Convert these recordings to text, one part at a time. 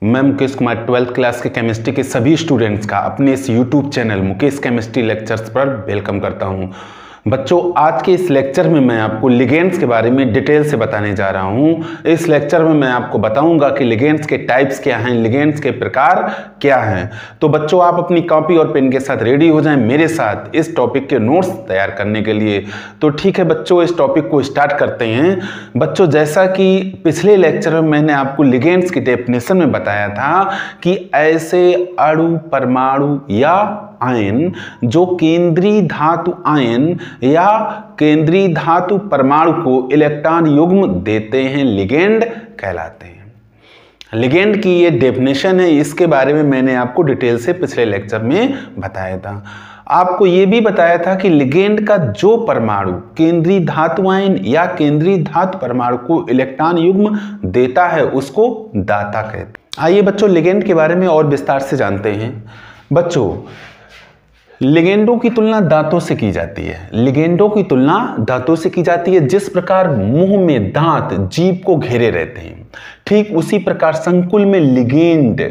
मैं Mukesh Kumar 12th class के chemistry के सभी स्टूडेंट्स का अपने इस YouTube channel Mukesh chemistry lectures पर वेलकम करता हूं। बच्चों, आज के इस लेक्चर में मैं आपको लिगेंड्स के बारे में डिटेल से बताने जा रहा हूं। इस लेक्चर में मैं आपको बताऊंगा कि लिगेंड्स के टाइप्स क्या हैं, लिगेंड्स के प्रकार क्या हैं। तो बच्चों, आप अपनी कॉपी और पेन के साथ रेडी हो जाएं मेरे साथ इस टॉपिक के नोट्स तैयार करने के लिए। तो ठीक है बच्चों, इस टॉपिक को स्टार्ट करते हैं। बच्चों, जैसा कि पिछले लेक्चर में मैंने आपको लिगेंड्स की डेफिनेशन में बताया था कि ऐसे अणु, परमाणु या आयन जो केंद्रीय धातु आयन या केंद्रीय धातु परमाणु को इलेक्ट्रॉन युग्म देते हैं, लिगेंड कहलाते हैं। लिगेंड की ये डेफिनेशन है, इसके बारे में मैंने आपको डिटेल से पिछले लेक्चर में बताया था। आपको ये भी बताया था कि लिगेंड का जो परमाणु केंद्रीय धातु आयन या केंद्रीय धातु परमाणु को इलेक्ट्रॉन युग्म देता है उसको दाता कहते हैं। आइए बच्चों, लिगेंड के बारे में और विस्तार से जानते हैं। बच्चों, लिगेंडों की तुलना दांतों से की जाती है। लिगेंडों की तुलना दांतों से की जाती है। जिस प्रकार मुंह में दांत जीभ को घेरे रहते हैं, ठीक उसी प्रकार संकुल में लिगेंड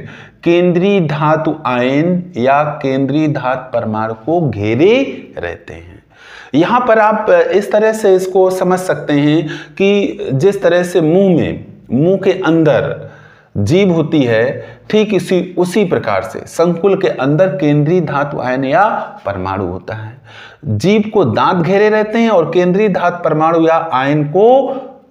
केंद्रीय धातु आयन या केंद्रीय धातु परमाणु को घेरे रहते हैं। यहां पर आप इस तरह से इसको समझ सकते हैं कि जिस तरह से मुंह के अंदर जीभ होती है, ठीक उसी प्रकार से संकुल के अंदर केंद्रीय धातु आयन या परमाणु होता है। जीभ को दांत घेरे रहते हैं और केंद्रीय धातु परमाणु या आयन को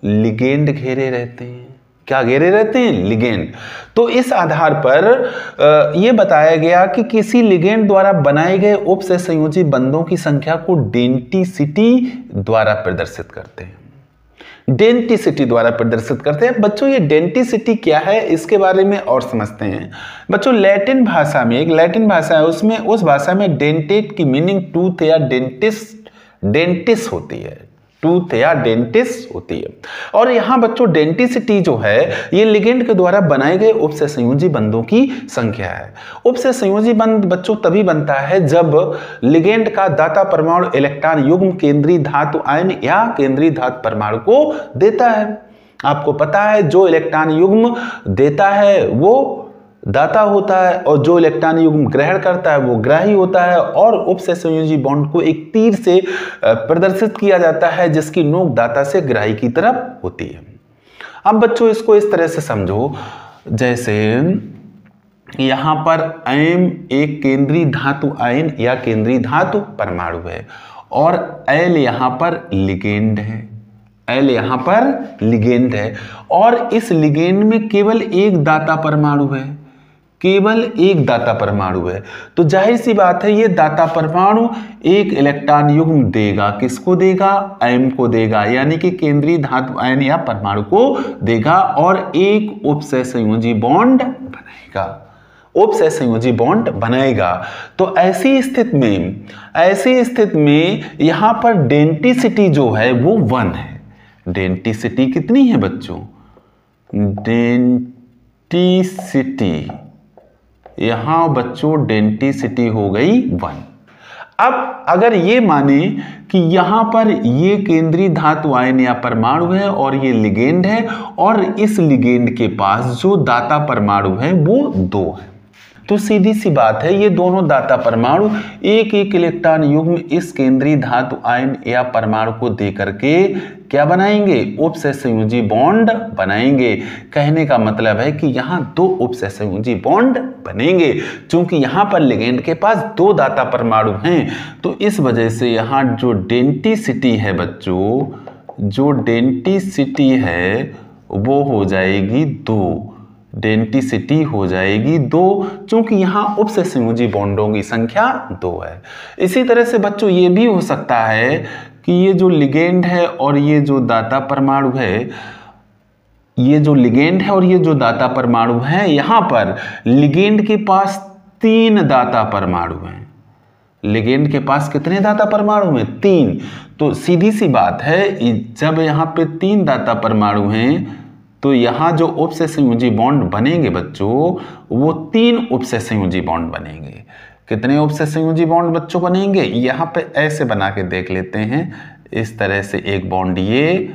लिगेंड घेरे रहते हैं। क्या घेरे रहते हैं? लिगेंड। तो इस आधार पर यह बताया गया कि किसी लिगेंड द्वारा बनाए गए उपसहसंयोजी बंधों की संख्या को डेंसिटी द्वारा प्रदर्शित करते हैं। डेंसिटी द्वारा प्रदर्शित करते हैं। बच्चों, ये डेंसिटी क्या है इसके बारे में और समझते हैं। बच्चों, लैटिन भाषा में, एक लैटिन भाषा है, उसमें उस भाषा में डेंटेट की मीनिंग टूथ या डेंटिस होती है। टूथ या डेंटिस होती है। और यहां बच्चों डेंसिटी जो है ये लिगेंड के द्वारा बनाए गए उपसहसंयोजी बंधों की संख्या है। उपसहसंयोजी बंध बच्चों तभी बनता है जब लिगेंड का दाता परमाणु इलेक्ट्रॉन युग्म केंद्रीय धातु आयन या केंद्रीय धातु परमाणु को देता है। आपको पता है जो इलेक्ट्रॉन युग्म देता है वो दाता होता है और जो इलेक्ट्रॉन युग्म ग्रहण करता है वो ग्राही होता है। और उपसहसंयोजी बॉन्ड को एक तीर से प्रदर्शित किया जाता है जिसकी नोक दाता से ग्राही की तरफ होती है। अब बच्चों इसको इस तरह से समझो, जैसे यहां पर M एक केंद्रीय धातु आयन या केंद्रीय धातु परमाणु है और L यहां पर लिगेंड है। L यहां पर लिगेंड है और इस लिगेंड में केवल एक दाता परमाणु है, केवल एक दाता परमाणु है। तो जाहिर सी बात है ये दाता परमाणु एक इलेक्ट्रॉन युग्म देगा। किसको देगा? M को देगा, यानी कि केंद्रीय धातु आयन या परमाणु को देगा और एक उपसहसंयोजी बॉन्ड बनाएगा। उपसहसंयोजी बॉन्ड बनाएगा। तो ऐसी स्थिति में यहां पर डेंसिटी जो है वो 1 है। डेंसिटी कितनी है बच्चों? डेंसिटी यहां बच्चों डेंसिटी हो गई 1। अब अगर ये माने कि यहां पर ये केंद्रीय धातु आयन या परमाणु है और ये लिगेंड है और इस लिगेंड के पास जो दाता परमाणु है वो 2 है, तो सीधी सी बात है ये दोनों दाता परमाणु एक एक इलेक्ट्रॉन युग्म इस केंद्रीय धातु आयन या परमाणु को देकर के क्या बनाएंगे? उपसहसंयोजी बॉन्ड बनाएंगे। कहने का मतलब है कि यहां 2 उपसहसंयोजी बॉन्ड बनेंगे। क्योंकि यहां पर लिगेंड के पास 2 दाता परमाणु हैं, तो इस वजह से यहां जो डेंसिटी है बच्चों, जो डेंसिटी है वो हो जाएगी 2। डेंसिटी हो जाएगी 2, क्योंकि यहां उपसहसंयोजी बॉन्डों की संख्या 2 है। इसी तरह से बच्चों ये भी हो सकता है कि ये जो लिगेंड है और ये जो दाता परमाणु है, ये जो लिगेंड है और ये जो दाता परमाणु है, यहां पर लिगेंड के पास 3 दाता परमाणु हैं। लिगेंड के पास कितने दाता परमाणु हैं? 3। तो सीधी सी बात है जब यहां पे 3 दाता परमाणु हैं तो यहां जो उपसहसंयोजी बॉन्ड बनेंगे बच्चों वो 3 उपसहसंयोजी बॉन्ड बनेंगे। कितने उपसहसंयोजी बॉन्ड बच्चों बनेंगे? यहां पे ऐसे बना के देख लेते हैं। इस तरह से एक बॉन्ड ये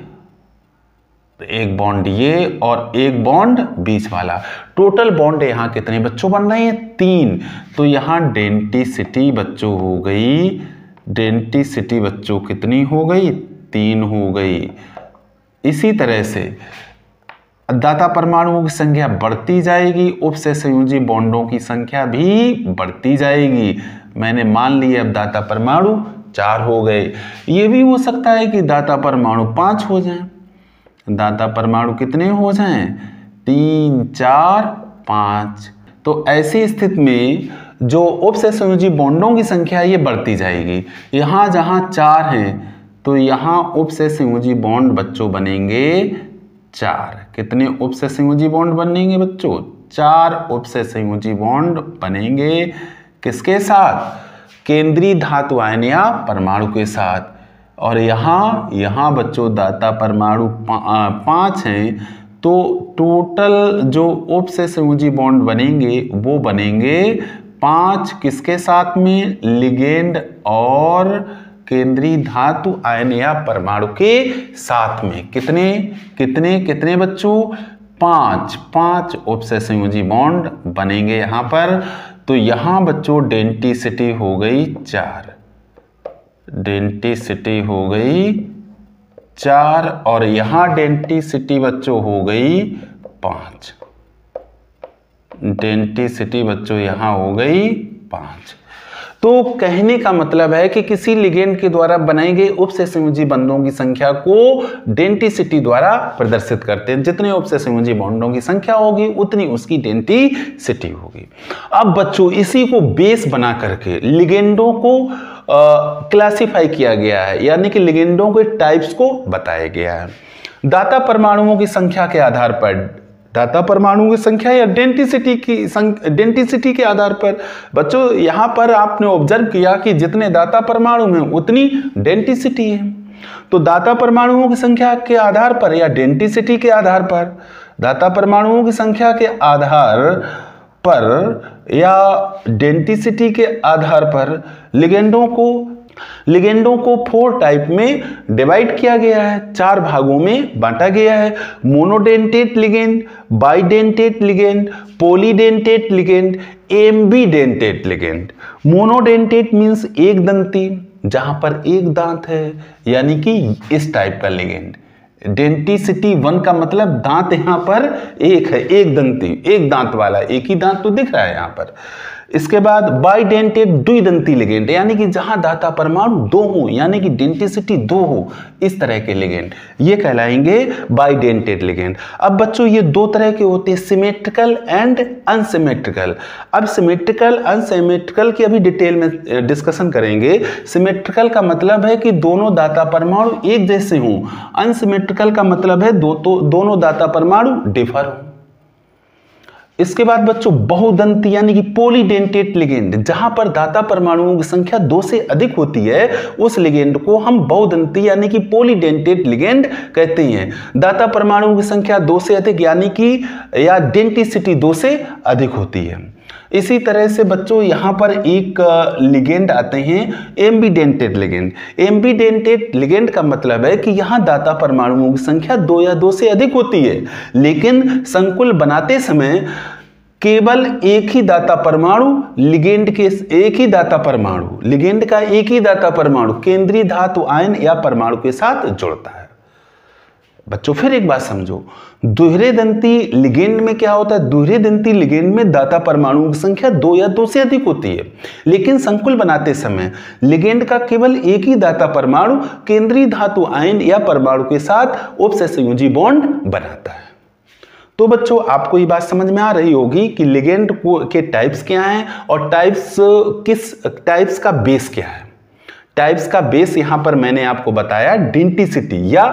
तो एक बॉन्ड ये और एक बॉन्ड बीच वाला। टोटल बॉन्ड यहाँ कितने बच्चों बन रहे हैं? 3। तो यहाँ डेंटिसिटी बच्चों हो गई, डेंटिसिटी बच्चों कितनी हो गई? 3 हो गई। इसी तरह से दाता परमाणुओं की संख्या बढ़ती जाएगी, उपसहसंयोजी बॉन्डों की संख्या भी बढ़ती जाएगी। मैंने मान लिया अब दाता परमाणु 4 हो गए। ये भी हो सकता है कि दाता परमाणु 5 हो जाएं। दाता परमाणु कितने हो जाएं? 3, 4, 5। तो ऐसी स्थिति में जो उपसहसंयोजी बॉन्डों की संख्या ये बढ़ती जाएगी। यहाँ जहाँ 4 हैं तो यहाँ उपसहसंयोजी बॉन्ड बच्चों बनेंगे 4। कितने उपसहसंयोजी बॉन्ड बनेंगे बच्चों? 4 उपसहसंयोजी बॉन्ड बनेंगे। किसके साथ? केंद्रीय धातु आयन या परमाणु के साथ। और यहाँ बच्चों दाता परमाणु 5 हैं, तो टोटल जो उपसहसंयोजी बॉन्ड बनेंगे वो बनेंगे 5। किसके साथ में? लिगेंड और केंद्रीय धातु आयन या परमाणु के साथ में। कितने कितने कितने बच्चों? 5 उपसहसंयोजी बॉन्ड बनेंगे यहाँ पर। तो यहाँ बच्चों डेंटिसिटी हो गई 4, डेंटिसिटी हो गई 4 और यहाँ डेंटिसिटी बच्चों हो गई 5। डेंटिसिटी बच्चों यहाँ हो गई 5। तो कहने का मतलब है कि किसी लिगेंड के द्वारा बनाई गई उपसहसंयोजी बॉन्डों की संख्या को डेंटिसिटी द्वारा प्रदर्शित करते हैं। जितने उपसहसंयोजी बॉन्डों की संख्या होगी उतनी उसकी डेंटिसिटी होगी। अब बच्चों इसी को बेस बना करके लिगेंडों को क्लासिफाई किया गया है, यानी कि लिगेंडों के टाइप्स को बताया गया है। दाता परमाणुओं की संख्या के आधार पर, दाता परमाणुओं की संख्या या डेंटिसिटी के आधार पर बच्चों यहाँ पर आपने ऑब्जर्व किया कि जितने दाता परमाणु हैं उतनी डेंटिसिटी है। तो दाता परमाणुओं की संख्या के आधार पर या डेंटिसिटी के आधार पर, दाता परमाणुओं की संख्या के आधार पर या डेंटिसिटी के आधार पर लिगेंडों को 4 टाइप में डिवाइड किया गया है, 4 भागों में बांटा गया है। Monodentate ligand, bidentate ligand, polydentate ligand, ambidentate ligand. Monodentate means एक दंती, जहां पर एक दांत है, यानी कि इस टाइप का लिगेंड। डेंटिसिटी 1 का मतलब दांत यहां पर एक है, एक दंती, एक दांत वाला, एक ही दांत तो दिख रहा है यहां पर। इसके बाद बाइडेंटेट द्विदंती लिगेंड, यानी कि जहां दाता परमाणु 2 हो, यानी कि डेंटिसिटी 2 हो, इस तरह के लिगेंड ये कहलाएंगे बाइडेंटेट लिगेंड। अब बच्चों ये 2 तरह के होते हैं, सिमेट्रिकल एंड अनसिमेट्रिकल। अब सिमेट्रिकल अनसिमेट्रिकल की अभी डिटेल में डिस्कशन करेंगे। सिमेट्रिकल का मतलब है कि दोनों दाता परमाणु एक जैसे हों, अनसिमेट्रिकल का मतलब है दोनों दाता परमाणु डिफर हों। इसके बाद बच्चों बहुदंती यानी कि पॉलीडेंटेट लिगेंड, जहां पर दाता परमाणुओं की संख्या 2 से अधिक होती है उस लिगेंड को हम बहुदंती यानी कि पॉलीडेंटेट लिगेंड कहते हैं। दाता परमाणुओं की संख्या 2 से अधिक यानी कि या डेंटिसिटी 2 से अधिक होती है। इसी तरह से बच्चों यहां पर एक लिगेंड आते हैं एम्बीडेंटेट लिगेंड। एम्बीडेंटेट लिगेंड का मतलब है कि यहां दाता परमाणुओं की संख्या 2 या 2 से अधिक होती है, लेकिन संकुल बनाते समय केवल एक ही दाता परमाणु लिगेंड के लिगेंड का एक ही दाता परमाणु केंद्रीय धातु आयन या परमाणु के साथ जुड़ता है। बच्चों फिर एक बात समझो, दोहरे दंती लिगेंड में क्या होता है? दोहरे दंती लिगेंड में दाता परमाणुओं की संख्या 2 या 2 से अधिक होती है, लेकिन संकुल बनाते समय लिगेंड का केवल एक ही दाता परमाणु केंद्रीय धातु आयन या परमाणु के साथ उपसहसंयोजी बॉन्ड बनाता है। तो बच्चों आपको ये बात समझ में आ रही होगी कि लिगेंड के टाइप्स क्या हैं और टाइप्स का बेस क्या है। टाइप्स का बेस यहां पर मैंने आपको बताया डेंटिसिटी या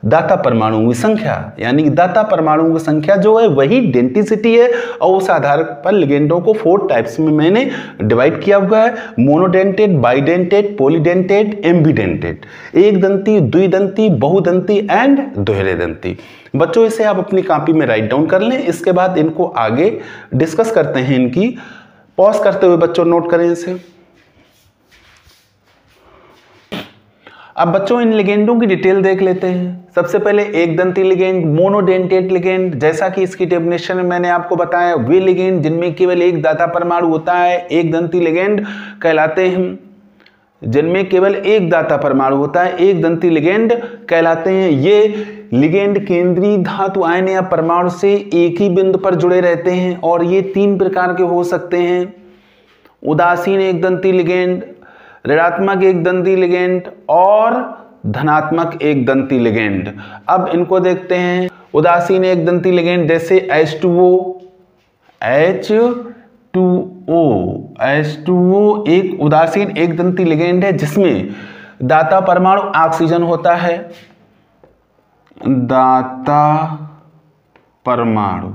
दाता परमाणुओं की संख्या, यानी कि दाता परमाणुओं की संख्या जो है वही डेंटिसिटी है, और उस आधार पर लिगेंडों को 4 टाइप्स में मैंने डिवाइड किया हुआ है, मोनोडेंटेट, बाइडेंटेट, पॉलीडेंटेट, एम्बीडेंटेट, एक दंती, द्विदंती, बहुदंती एंड दोहरे दंती। बच्चों इसे आप अपनी कॉपी में राइट डाउन कर लें, इसके बाद इनको आगे डिस्कस करते हैं। इनकी पॉज करते हुए बच्चों नोट करें इसे। अब बच्चों इन लिगेंडों की डिटेल देख लेते हैं। सबसे पहले एक दंती लिगेंड, मोनोडेंटेट लिगेंड, जैसा कि इसकी डेफिनेशन में मैंने आपको बताया, वे लिगेंड जिनमें केवल एक दाता परमाणु होता है एक दंती लिगेंड कहलाते हैं। जिनमें केवल एक दाता परमाणु होता है एक दंती लिगेंड कहलाते हैं। ये लिगेंड केंद्रीय धातु आयन या परमाणु से एक ही बिंदु पर जुड़े रहते हैं और ये 3 प्रकार के हो सकते हैं: उदासीन एक दंती लिगेंड, ऋणात्मक एक दंती लिगेंड और धनात्मक एक दंती लिगेंड। अब इनको देखते हैं। उदासीन एक दंती लिगेंड जैसे H2O एक उदासीन एक दंती लिगेंड है जिसमें दाता परमाणु ऑक्सीजन होता है। दाता परमाणु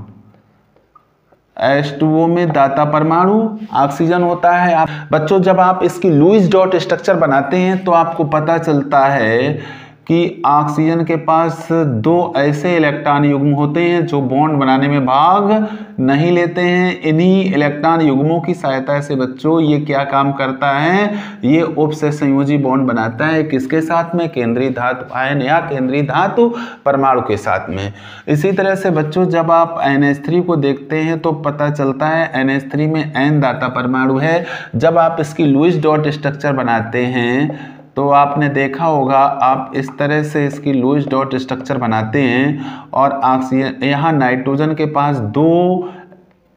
H2O में दाता परमाणु ऑक्सीजन होता है। बच्चों जब आप इसकी लुईस डॉट स्ट्रक्चर बनाते हैं तो आपको पता चलता है कि ऑक्सीजन के पास 2 ऐसे इलेक्ट्रॉन युग्म होते हैं जो बॉन्ड बनाने में भाग नहीं लेते हैं। इन्हीं इलेक्ट्रॉन युग्मों की सहायता से बच्चों ये क्या काम करता है, ये उपसहसंयोजी बॉन्ड बनाता है। किसके साथ में? केंद्रीय धातु आयन या केंद्रीय धातु परमाणु के साथ में। इसी तरह से बच्चों जब आप NH3 को देखते हैं तो पता चलता है NH3 में N दाता परमाणु है। जब आप इसकी लुईस डॉट स्ट्रक्चर बनाते हैं तो आपने देखा होगा, आप इस तरह से इसकी लुईस डॉट स्ट्रक्चर बनाते हैं और ऑक्सीजन, यहाँ नाइट्रोजन के पास 2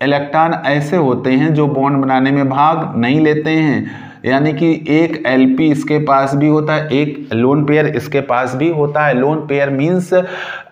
इलेक्ट्रॉन ऐसे होते हैं जो बॉन्ड बनाने में भाग नहीं लेते हैं। यानी कि एक LP इसके पास भी होता है, एक लोन पेयर इसके पास भी होता है। लोन पेयर मीन्स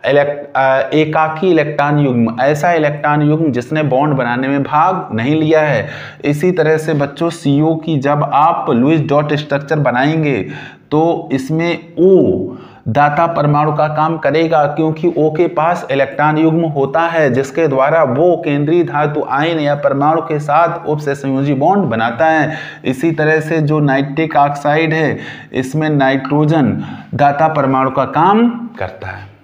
एकाकी इलेक्ट्रॉन युग्म, ऐसा इलेक्ट्रॉन युग्म जिसने बॉन्ड बनाने में भाग नहीं लिया है। इसी तरह से बच्चों CO की जब आप लुईस डॉट स्ट्रक्चर बनाएंगे तो इसमें O दाता परमाणु का काम करेगा, क्योंकि O के पास इलेक्ट्रॉन युग्म होता है जिसके द्वारा वो केंद्रीय धातु आयन या परमाणु के साथ उपसहसंयोजी बॉन्ड बनाता है। इसी तरह से जो नाइट्रिक ऑक्साइड है इसमें नाइट्रोजन दाता परमाणु का काम करता है,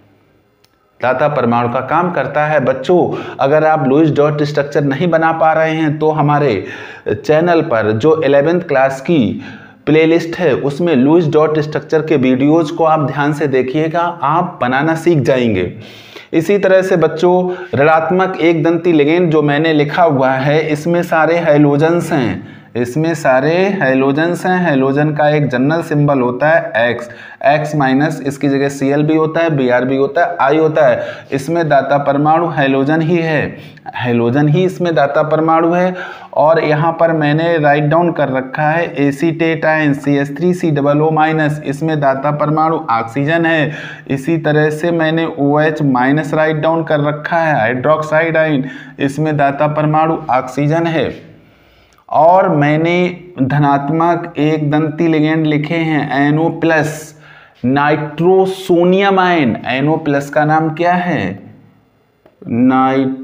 दाता परमाणु का काम करता है। बच्चों अगर आप लुईस डॉट स्ट्रक्चर नहीं बना पा रहे हैं तो हमारे चैनल पर जो 11th क्लास की प्लेलिस्ट है उसमें लुईस डॉट स्ट्रक्चर के वीडियोज को आप ध्यान से देखिएगा, आप बनाना सीख जाएंगे। इसी तरह से बच्चों ऋणात्मक एक दंती लिगेंड जो मैंने लिखा हुआ है इसमें सारे हाइलोजेंस हैं, इसमें सारे हाइलोजेंस हैं। हाइलोजन का एक जनरल सिंबल होता है X माइनस, इसकी जगह Cl भी होता है, Br भी होता है, I होता है। इसमें दाता परमाणु हाइलोजन ही है, हाइलोजन ही इसमें दाता परमाणु है। और यहाँ पर मैंने राइट डाउन कर रखा है एसीटेट आयन CH3COO माइनस, इसमें दाता परमाणु ऑक्सीजन है। इसी तरह से मैंने OH माइनस राइट डाउन कर रखा है हाइड्रोक्साइड आयन, इसमें दाता परमाणु ऑक्सीजन है। और मैंने धनात्मक एक दंती लिगेंड लिखे हैं NO plus nitrosonium ion. NO plus का नाम क्या है? Nitrosonium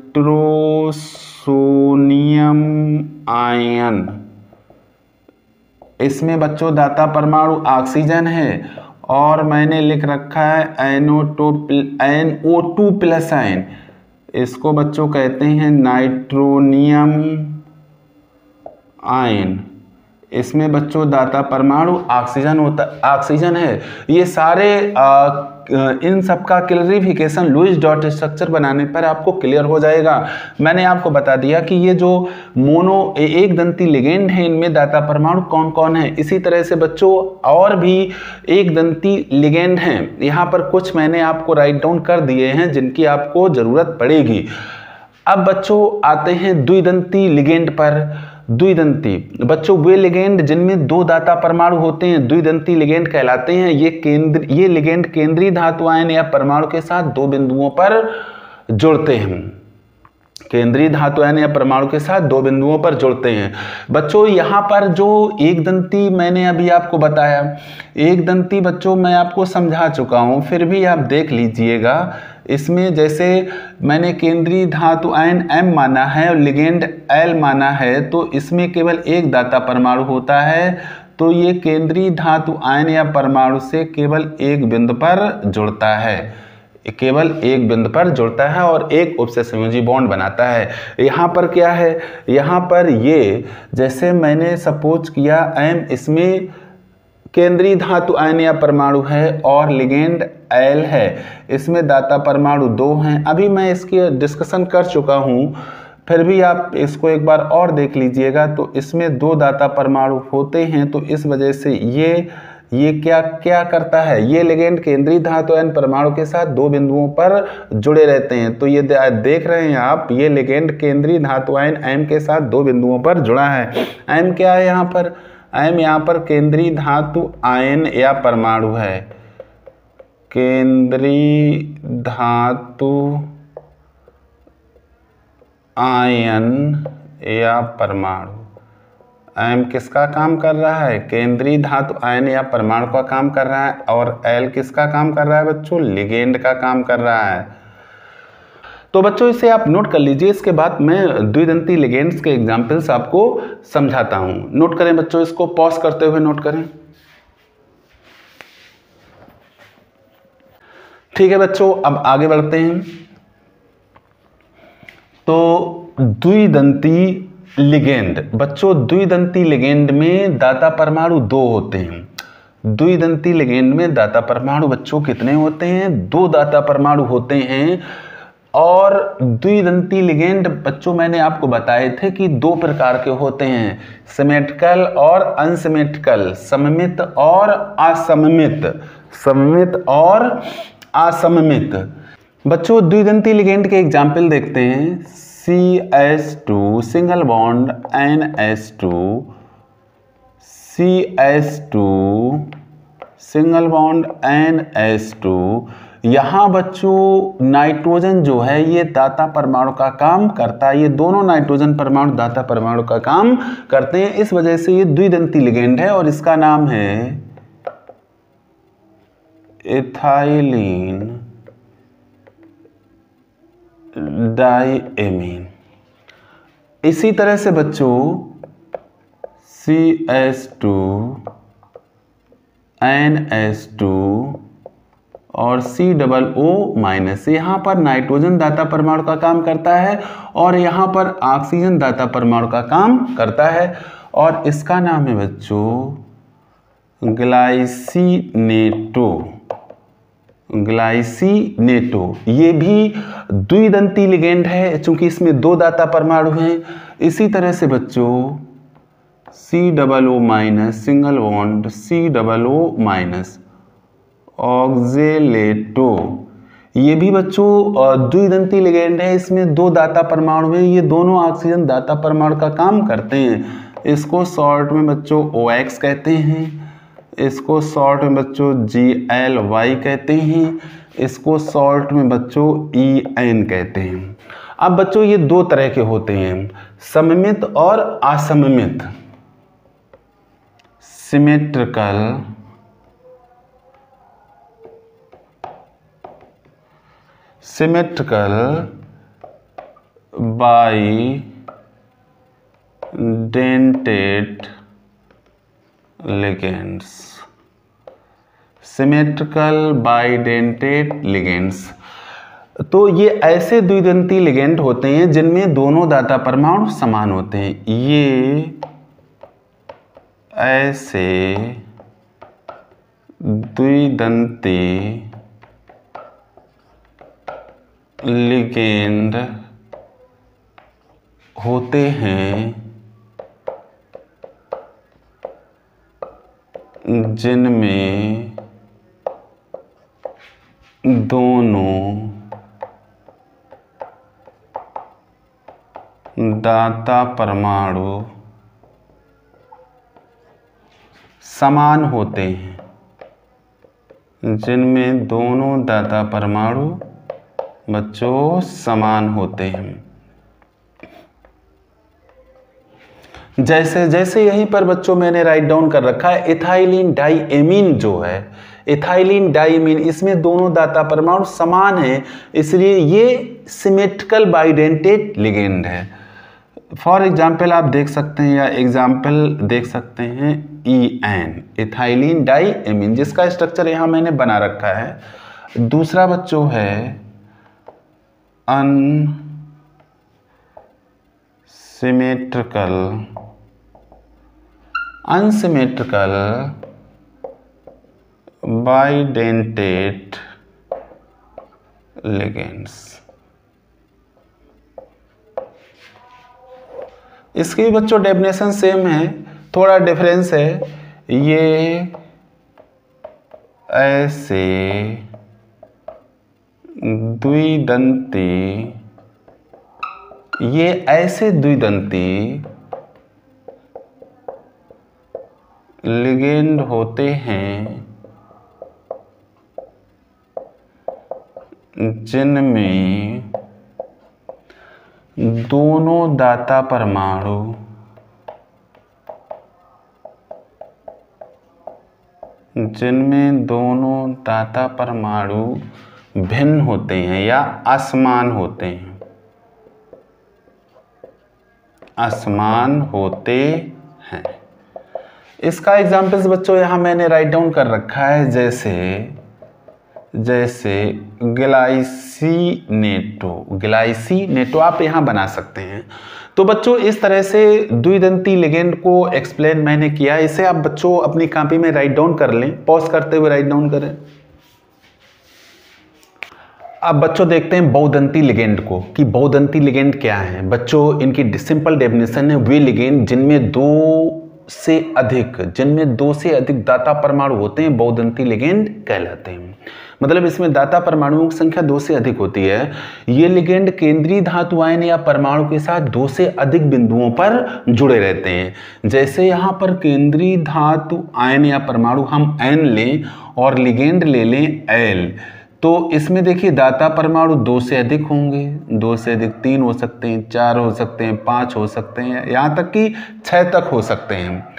ion. इसमें बच्चों दाता परमाणु ऑक्सीजन है। और मैंने लिख रखा है NO2 प्लस आयन, इसको बच्चों कहते हैं नाइट्रोनियम आयन। इसमें बच्चों दाता परमाणु ऑक्सीजन है। ये सारे इन सब का क्लैरिफिकेशन लुईस डॉट स्ट्रक्चर बनाने पर आपको क्लियर हो जाएगा। मैंने आपको बता दिया कि ये जो मोनो एक दंती लिगेंड है इनमें दाता परमाणु कौन कौन है। इसी तरह से बच्चों और भी एक दंती लिगेंड हैं, यहाँ पर कुछ मैंने आपको राइट डाउन कर दिए हैं जिनकी आपको ज़रूरत पड़ेगी। अब बच्चों आते हैं द्विदंती लिगेंड पर। द्विदंती बच्चों वे लिगेंड जिनमें 2 दाता परमाणु होते हैं द्विदंती लिगेंड कहलाते हैं। ये लिगेंड केंद्रीय धातु आयन या परमाणु के साथ 2 बिंदुओं पर जुड़ते हैं, केंद्रीय धातु आयन या परमाणु के साथ 2 बिंदुओं पर जुड़ते हैं। बच्चों यहाँ पर जो एक दंती मैंने अभी आपको बताया, एक दंती बच्चों मैं आपको समझा चुका हूँ, फिर भी आप देख लीजिएगा। इसमें जैसे मैंने केंद्रीय धातु आयन M माना है और लिगेंड L माना है, तो इसमें केवल एक दाता परमाणु होता है। तो ये केंद्रीय धातु आयन या परमाणु से केवल एक बिंदु पर जुड़ता है, केवल एक बिंदु पर जुड़ता है और एक उपसहसंयोजी बॉन्ड बनाता है। यहाँ पर क्या है, यहाँ पर ये जैसे मैंने सपोज किया M, इसमें केंद्रीय धातु आयन या परमाणु है और लिगेंड एल है। इसमें दाता परमाणु 2 हैं। अभी मैं इसकी डिस्कशन कर चुका हूँ, फिर भी आप इसको एक बार और देख लीजिएगा। तो इसमें 2 दाता परमाणु होते हैं, तो इस वजह से ये क्या क्या करता है, ये लिगेंड केंद्रीय धातु आयन परमाणु के साथ 2 बिंदुओं पर जुड़े रहते हैं। तो ये देख रहे हैं आप, ये लिगेंड केंद्रीय धातु आयन एम के साथ 2 बिंदुओं पर जुड़ा है। एम क्या है यहाँ पर, एम यहाँ पर केंद्रीय धातु आयन या परमाणु है, केंद्रीय धातु आयन या परमाणु। एम किसका काम कर रहा है, केंद्रीय धातु आयन या परमाणु का काम कर रहा है, और एल किसका काम कर रहा है बच्चों, लिगेंड का काम कर रहा है। तो बच्चों इसे आप नोट कर लीजिए। इसके बाद मैं द्विदंती लिगेंड्स के एग्जांपल्स आपको समझाता हूं। नोट करें बच्चों, इसको पॉज करते हुए नोट करें। ठीक है बच्चों, अब आगे बढ़ते हैं। तो द्विदंती लिगेंड, बच्चों द्विदंती लिगेंड में दाता परमाणु 2 होते हैं। द्विदंती लिगेंड में दाता परमाणु बच्चों कितने होते हैं, 2 दाता परमाणु होते हैं। और द्विदंती लिगेंड बच्चों मैंने आपको बताए थे कि 2 प्रकार के होते हैं, सिमेट्रिकल और अनसिमेट्रिकल, सममित और असममित, सममित और असममित। बच्चों द्विदंती लिगेंड के एग्जाम्पल देखते हैं। CH2 single bond NH2, CH2 single bond NH2। यहाँ बच्चों नाइट्रोजन जो है ये दाता परमाणु का काम करता है, ये दोनों नाइट्रोजन परमाणु दाता परमाणु का काम करते हैं। इस वजह से ये द्विदंती लिगेंड है और इसका नाम है इथाइलिन डाइएमीन। इसी तरह से बच्चों CH2 NH2 और COO-, यहाँ पर नाइट्रोजन दाता परमाणु का काम करता है और यहाँ पर ऑक्सीजन दाता परमाणु का काम करता है, और इसका नाम है बच्चों ग्लाइसिनेटो। ग्लाइसिनेटो ये भी द्विदंती लिगेंड है, चूंकि इसमें 2 दाता परमाणु हैं। इसी तरह से बच्चों COO- single bond COO- oxalato, ये भी बच्चों द्विदंती लिगेंड है। इसमें 2 दाता परमाणु हैं, ये दोनों ऑक्सीजन दाता परमाणु का काम करते हैं। इसको शॉर्ट में बच्चों OX कहते हैं, इसको शॉर्ट में बच्चों GLY कहते हैं, इसको शॉर्ट में बच्चों EN कहते हैं। अब बच्चों ये 2 तरह के होते हैं, सममित और असममित। Symmetrical bidentate ligands, symmetrical bidentate ligands. तो ये ऐसे द्विदंती लिगेंड होते हैं जिनमें दोनों दाता परमाणु समान होते हैं। ये ऐसे द्विदंती लिगेंड होते हैं जिनमें दोनों दाता परमाणु समान होते हैं, जिनमें दोनों दाता परमाणु बच्चों समान होते हैं। जैसे जैसे यहीं पर बच्चों मैंने राइट डाउन कर रखा है, इथाइलिन डाइएमीन जो है, इथाइलिन डाइएमीन, इसमें दोनों दाता परमाणु समान हैं, इसलिए ये सिमेट्रिकल बाइडेंटेट लिगेंड है। फॉर एग्जाम्पल आप देख सकते हैं, या एग्जाम्पल देख सकते हैं EN, इथाइलिन डाइएमीन, जिसका स्ट्रक्चर यहाँ मैंने बना रखा है। दूसरा बच्चों है अनसिमेट्रिकल बाइडेंटेट लिगेंड्स। इसकी बच्चों डेफिनेशन सेम है, थोड़ा डिफरेंस है। ये ऐसे द्विदंती, ये ऐसे द्विदंती लिगेंड होते हैं जिनमें दोनों दाता परमाणु भिन्न होते हैं या असमान होते हैं, असमान होते हैं। इसका एग्जाम्पल्स बच्चों यहाँ मैंने राइट डाउन कर रखा है, जैसे ग्लाइसिनेटो आप यहाँ बना सकते हैं। तो बच्चों इस तरह से द्विदंती लिगेंड को एक्सप्लेन मैंने किया। इसे आप बच्चों अपनी कॉपी में राइट डाउन कर लें, पॉज करते हुए राइट डाउन करें। अब बच्चों देखते हैं बहुदंती लिगेंड को, कि बहुदंती लिगेंड क्या है। बच्चों इनकी सिंपल डेफिनेशन है, वे लिगेंड जिनमें दो से अधिक दाता परमाणु होते हैं बहुदंती लिगेंड कहलाते हैं। मतलब इसमें दाता परमाणुओं की संख्या 2 से अधिक होती है। ये लिगेंड केंद्रीय धातु आयन या परमाणु के साथ 2 से अधिक बिंदुओं पर जुड़े रहते हैं। जैसे यहाँ पर केंद्रीय धातु आयन या परमाणु हम N लें और लिगेंड ले लें L, तो इसमें देखिए दाता परमाणु 2 से अधिक होंगे, 2 से अधिक 3 हो सकते हैं, 4 हो सकते हैं, 5 हो सकते हैं, यहाँ तक कि 6 तक हो सकते हैं।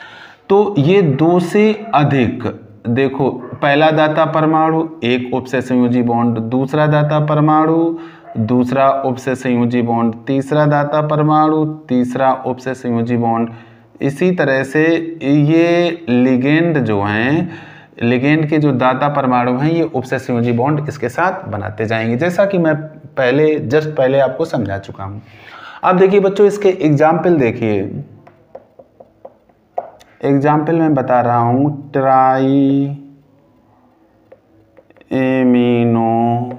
तो ये 2 से अधिक, देखो पहला दाता परमाणु एक उप से संयोजी बॉन्ड, दूसरा दाता परमाणु दूसरा उप से संयोजी बॉन्ड, तीसरा दाता परमाणु तीसरा उप से संयोजी बॉन्ड। इसी तरह से ये लिगेंड जो हैं, लिगेंड के जो दाता परमाणु हैं ये उप से संयोजी बॉन्ड इसके साथ बनाते जाएंगे, जैसा कि मैं जस्ट पहले आपको समझा चुका हूँ। अब देखिए बच्चों इसके एग्जाम्पल देखिए, एग्जाम्पल मैं बता रहा हूँ ट्राई एमिनो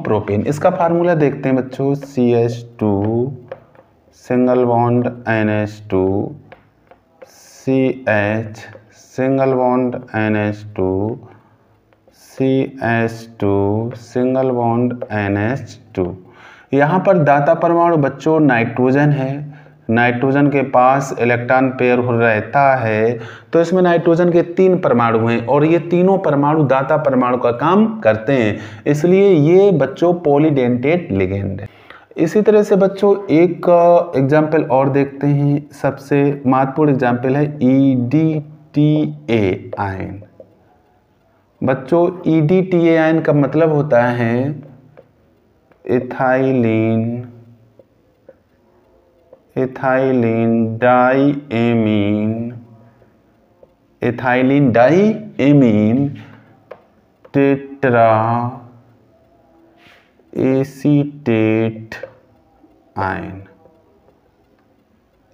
प्रोपेन। इसका फार्मूला देखते हैं बच्चों, CH2 single bond NH2 CH single bond NH2 CH2 single bond NH2। यहाँ पर दाता परमाणु बच्चों नाइट्रोजन है, नाइट्रोजन के पास इलेक्ट्रॉन पेयर रहता है, तो इसमें नाइट्रोजन के 3 परमाणु हैं और ये तीनों परमाणु दाता परमाणु का काम करते हैं, इसलिए ये बच्चों पॉलीडेंटेट लिगेंड है। इसी तरह से बच्चों एक एग्जाम्पल और देखते हैं, सबसे महत्वपूर्ण एग्जाम्पल है EDTA आयन। बच्चों EDTA आयन का मतलब होता है ethylene diamine tetra acetate ion.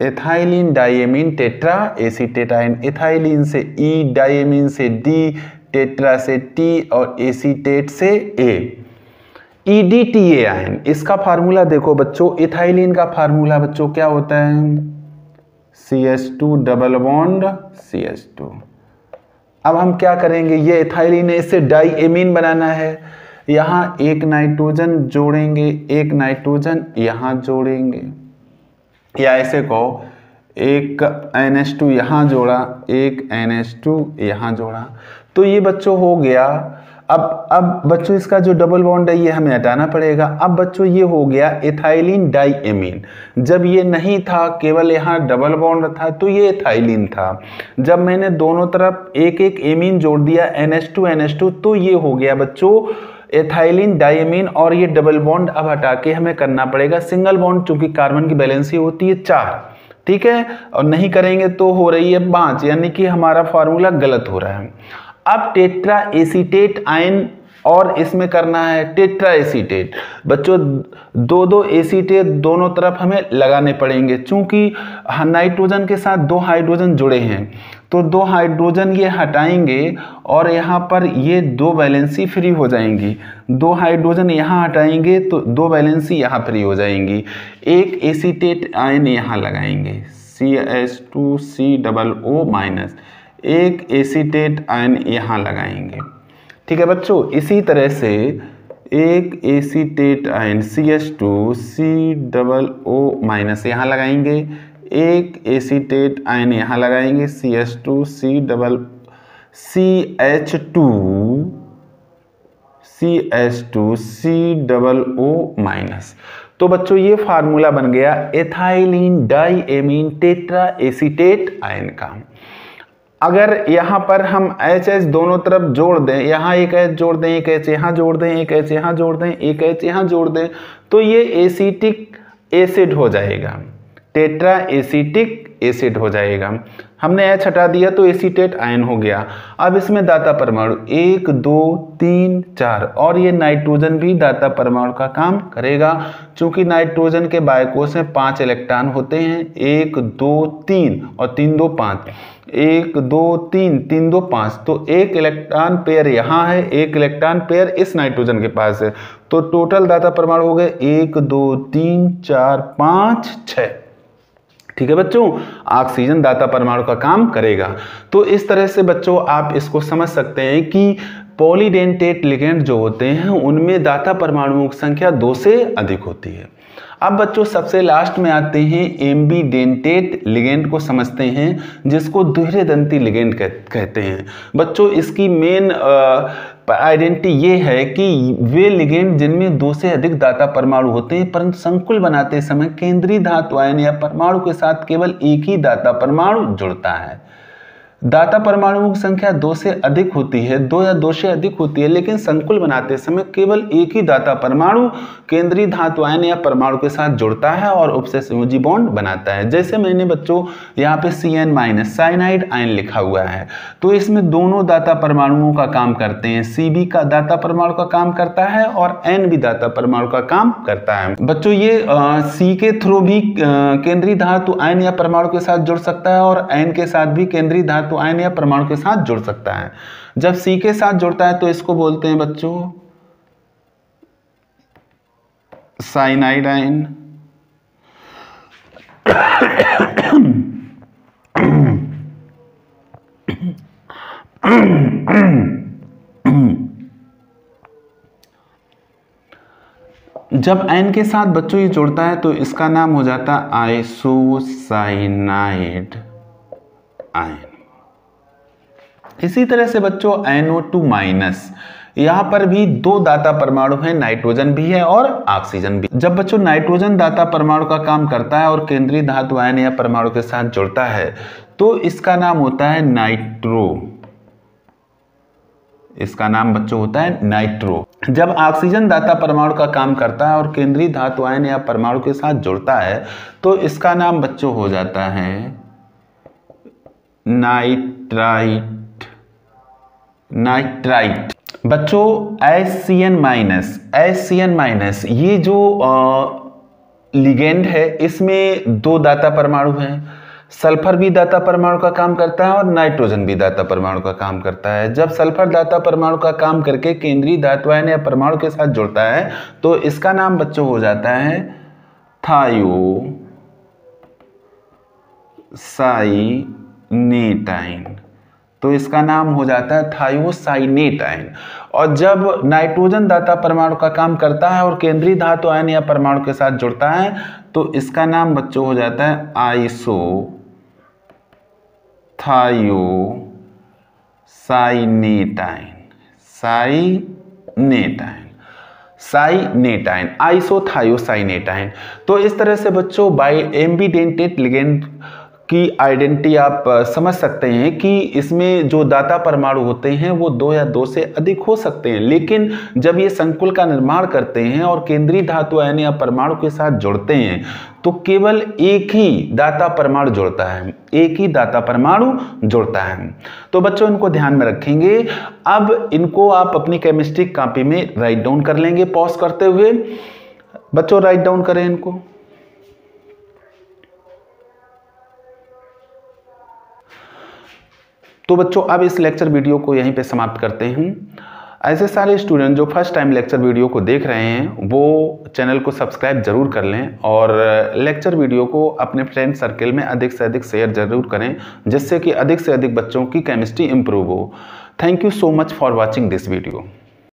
Ethylene diamine tetra acetate ion. Ethylene से E, डाइएमीन से D, टेट्रा से T और एसीटेट से A। EDTA आयन, इसका फार्मूला देखो बच्चों, इथाइलिन का फार्मूला बच्चों क्या होता है, CH2 डबल बॉन्ड CH2। अब हम क्या करेंगे, ये इथाइलिन है, इससे डाइएमीन बनाना है, यहाँ एक नाइट्रोजन जोड़ेंगे, एक नाइट्रोजन यहाँ जोड़ेंगे, या ऐसे कहो एक NH2 यहाँ जोड़ा, एक NH2 यहाँ जोड़ा, तो ये बच्चों हो गया। अब बच्चों इसका जो डबल बॉन्ड है ये हमें हटाना पड़ेगा। अब बच्चों ये हो गया इथाइलिन डाइएमीन। जब ये नहीं था, केवल यहाँ डबल बॉन्ड था, तो ये इथाइलिन था। जब मैंने दोनों तरफ एक एक एमीन जोड़ दिया NH2 तो ये हो गया बच्चों एथाइलिन डाइएमीन। और ये डबल बॉन्ड अब हटा के हमें करना पड़ेगा सिंगल बॉन्ड, चूंकि कार्बन की वैलेंसी होती है 4, ठीक है, और नहीं करेंगे तो हो रही है 5, यानी कि हमारा फार्मूला गलत हो रहा है। अब टेट्रा एसीटेट आयन और इसमें करना है टेट्रा एसीटेट। बच्चों दो दो एसीटेट दोनों तरफ हमें लगाने पड़ेंगे, चूंकि नाइट्रोजन के साथ 2 हाइड्रोजन जुड़े हैं तो 2 हाइड्रोजन ये हटाएंगे और यहाँ पर ये 2 वैलेंसी फ्री हो जाएंगी। 2 हाइड्रोजन यहाँ हटाएंगे तो 2 वैलेंसी यहाँ फ्री हो जाएंगी। एक एसीटेट आयन यहाँ लगाएंगे CH2COO-, एक एसीटेट आयन यहाँ लगाएंगे। ठीक है बच्चों, इसी तरह से एक एसीटेट आयन CH2COO- यहाँ लगाएंगे, एक एसीटेट आयन यहाँ लगाएंगे CH2COO-। तो बच्चों ये फार्मूला बन गया ethylene diamine tetra acetate ion का। अगर यहाँ पर हम HH दोनों तरफ जोड़ दें, यहाँ एक H जोड़ दें, एक H यहाँ जोड़ दें, एक H यहाँ जोड़ दें, एक H यहाँ जोड़ दें, तो ये एसिटिक एसिड हो जाएगा, टेट्रा एसिटिक एसिड हो जाएगा। हमने H हटा दिया तो एसीटेट आयन हो गया। अब इसमें दाता परमाणु 1 2 3 4 और ये नाइट्रोजन भी दाता परमाणु का काम करेगा, चूंकि नाइट्रोजन के बायकोस में 5 इलेक्ट्रॉन होते हैं, 1 2 3 और 3 2 5, 1 2 3 3 2 5, तो एक इलेक्ट्रॉन पेयर यहाँ है, एक इलेक्ट्रॉन पेयर इस नाइट्रोजन के पास है, तो टोटल दाता परमाणु हो गए 1 2 3 4 5 6। ठीक है बच्चों, ऑक्सीजन दाता परमाणु का काम करेगा। तो इस तरह से बच्चों आप इसको समझ सकते हैं कि पॉलीडेंटेट लिगेंड जो होते हैं उनमें दाता परमाणुओं की संख्या 2 से अधिक होती है। अब बच्चों सबसे लास्ट में आते हैं एम्बीडेंटेट लिगेंड को समझते हैं, जिसको दोहरे दंती लिगेंड कहते हैं। बच्चों इसकी मेन आइडेंटिटी ये है कि वे लिगेंड जिनमें 2 से अधिक दाता परमाणु होते हैं, परंतु संकुल बनाते समय केंद्रीय धातु आयन या परमाणु के साथ केवल एक ही दाता परमाणु जुड़ता है। दाता परमाणुओं की संख्या 2 से अधिक होती है, 2 या 2 से अधिक होती है, लेकिन संकुल बनाते समय केवल एक ही दाता परमाणु केंद्रीय धातु आयन या परमाणु के साथ जुड़ता है और उपसे संयोजी बॉन्ड बनाता है। जैसे मैंने बच्चों यहाँ पे CN- साइनाइड आयन लिखा हुआ है, तो इसमें दोनों दाता परमाणुओं का काम करते हैं। CB का दाता परमाणु का काम करता है और N भी दाता परमाणु का काम करता है। बच्चों ये C के थ्रू भी केंद्रीय धातु आयन या परमाणु के साथ जुड़ सकता है और N के साथ भी केंद्रीय धातु आयन या परमाणु के साथ जुड़ सकता है। जब C के साथ जुड़ता है तो इसको बोलते हैं बच्चों साइनाइड आयन। जब N के साथ बच्चों ये जुड़ता है तो इसका नाम हो जाता है आइसोसाइनाइड आयन। इसी तरह से बच्चों NO2-, यहाँ पर भी 2 दाता परमाणु हैं, नाइट्रोजन भी है और ऑक्सीजन भी। जब बच्चों नाइट्रोजन दाता परमाणु का काम करता है और केंद्रीय धातु आयन या परमाणु के साथ जुड़ता है तो इसका नाम होता है नाइट्रो। इसका नाम बच्चों होता है नाइट्रो। जब ऑक्सीजन दाता परमाणु का काम करता है और केंद्रीय धातु आयन या परमाणु के साथ जुड़ता है तो इसका नाम बच्चों हो जाता है नाइट्राइट। बच्चों HCN-, ये जो लिगेंड है इसमें 2 दाता परमाणु हैं। सल्फर भी दाता परमाणु का काम करता है और नाइट्रोजन भी दाता परमाणु का काम करता है। जब सल्फर दाता परमाणु का काम करके केंद्रीय धातु आयन या परमाणु के साथ जुड़ता है तो इसका नाम बच्चों हो जाता है थायोसाइनेट आयन। तो इसका नाम हो जाता है थायोसाइनेट आयन। और जब नाइट्रोजन दाता परमाणु का काम करता है और केंद्रीय धातु आयन या परमाणु के साथ जुड़ता है तो इसका नाम बच्चों हो जाता है आइसोथायोसाइनेट आयन। साइनेट आयन, आइसोथायोसाइनेट आयन। तो इस तरह से बच्चों बाई एम्बीडेंटेट लिगेंड की आइडेंटिटी आप समझ सकते हैं कि इसमें जो दाता परमाणु होते हैं वो 2 या 2 से अधिक हो सकते हैं, लेकिन जब ये संकुल का निर्माण करते हैं और केंद्रीय धातु आयन या परमाणु के साथ जुड़ते हैं तो केवल एक ही दाता परमाणु जुड़ता है, एक ही दाता परमाणु जुड़ता है। तो बच्चों इनको ध्यान में रखेंगे। अब इनको आप अपनी केमिस्ट्री कॉपी में राइट डाउन कर लेंगे पॉज करते हुए। बच्चों राइट डाउन करें इनको। तो बच्चों अब इस लेक्चर वीडियो को यहीं पे समाप्त करते हैं। ऐसे सारे स्टूडेंट जो फर्स्ट टाइम लेक्चर वीडियो को देख रहे हैं वो चैनल को सब्सक्राइब जरूर कर लें और लेक्चर वीडियो को अपने फ्रेंड सर्कल में अधिक से अधिक शेयर जरूर करें, जिससे कि अधिक से अधिक बच्चों की केमिस्ट्री इंप्रूव हो। Thank you so much for watching this video.